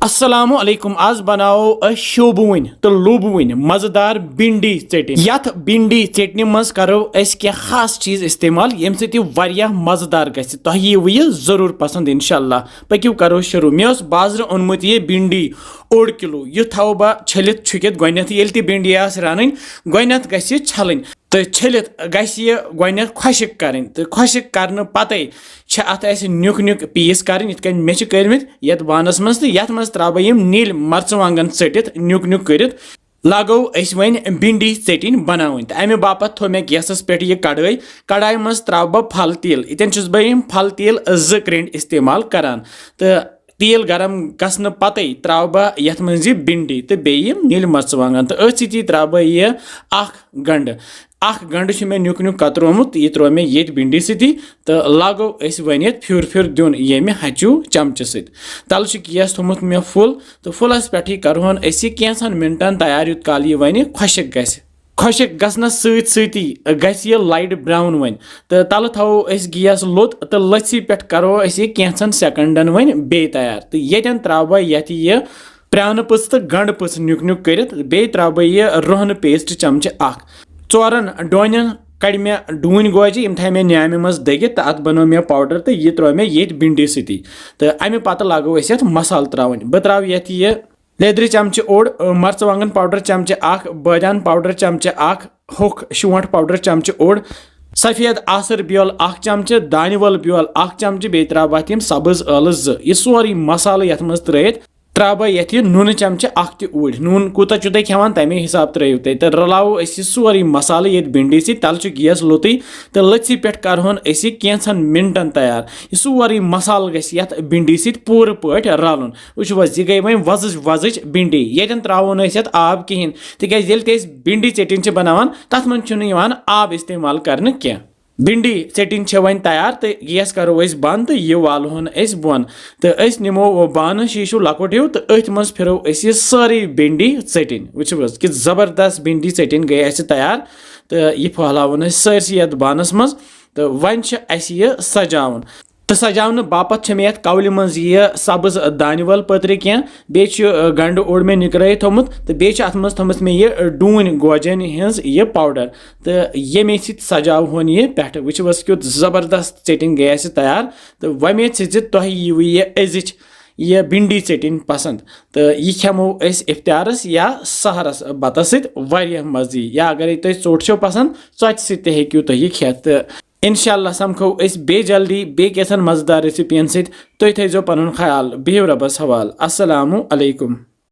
अस्सलामु अलैकुम आज बनाओ शोबुन तो लोबुन मजेदार भिंडी चटनी यथ भिंडी चटनी मज करो क्या खास चीज इस्तेमाल यम सह मजेदार गि तह यह जरूर पसंद इंशाल्लाह पक्यू करो शुरू मे बाजार ओनमुत ये भिंडी 1 किलो यह थो बह छलित छुकित गोनथ ये भिंडी रन गोनथ गि छलन तो छलित गि गोनथ खुशक कर तो खुशक कर पते अत नुक नुक पीस कर मे कर्मित ये बानस मज तो ये मज त्रा बह नील मर्चवांगन चटित नुक नुक कर लागो वन भिंडी चटनी बनावन तो अमे बापत थो मे गैसस पे यह कड़ाई मज त्रा बह फल तेल इतन बह फल तेल 2 क्रेंड इस्तेमाल करान तो तेल गरम गसन पते त्रा बह ये मज भिंडी तो बेय नील मर्चवांगन तो अथी त्रा बह यह गंड मे नुक नुक कतरोमुत यह त्रो मे ये भिंडी सती तो लागो वन फिर फिर दिन ये हचू चमचे सत तल गैस थोमुत मे फुल तो फुलस पे करहन कैंसन मिनटन तैयार यूत काल यह वन खुशक खुशक गसनस सती गि लाइट ब्राउन वन तो तल थो गैस लोत तो लथि पे करो कैंसन सेकंडन वन बे तैयार तो ये त्रा बह ये प्रान पुच तो गंड पुच नुक नुक कर बे त्रा बह यह रोहन पेस्ट चमचे 4 डोन कड़ मे डून गोजे यम थे मे न्यामि मज दगित तो अत बनो मे पाउडर तो यह त्रो मे ये भिंडी सती तो अमे पत लागो मसाल त्रावन बह त्रा ये लेदर चमचे 1 मर्चवांगन पाउडर चमचे 1 बादान पाउडर चमचे 1 होख शोंठ पाउडर चमचे 1 सफेद आसर बेल 1 चमचे दान वल बेल 1 चमचे बे त्रा बह सब्ज ٲlہٕ 2 यह सोरी मसाल ये मज त्रित त्रा बह ये नून चमचे 1 ऊड़ नून कूता तुम खेवान तमे हिसाब त्रो तुम तो रलावो सोरी मसाल ये भिंडी सत तल गैस लोत तो लथि पे करहन कैंसन मिनटन तैयार यह सोरी मसाल गि भिंडी सत पूर पे रलन वो यह गई वह वजज वजज भिंडी ये त्रो आब कहें तिक भिंडी चटनी बनावान तथ मन आब इस्तेमाल करने क्या भिंडी चटनी वन तैयार तो गैस करो बंद तो यह वालोन बोन तो निमो बान शीशु लकुट हिव तो अथ मज फिरो सारी भिंडी चटनी वो कि जबरदस्त भिंडी चटनी गई तैयार तो यह फहलावन सरसी ये बानस मज तो वन यह सजावन तो सजावन बापत मे कौल मज यह सब्ज दान वल पत्र क्या बे गंड ओड़ मे निकल थोमुत तो बे अत मज थोमुत मे यह डून गोजन हज यह पाउडर तो ये सजावन यह पे वो क्युत जबरदस्त चटनी गई तैयार तो वमे तुह यह अजिच यह भिंडी चटनी पसंद तो यह खेमो इफ्तारस या सहरस बतस सत मज़े या अगर तुम चोट छो पसंद चोट सत हेकू तुम यह खेत इंशाल्लाह समखो बे जल्दी बे कैसन मजेदार रेसिपियन सत तुम थो पन ख्याल बिहु रबस हवाल अस्सलामु अलैकुम।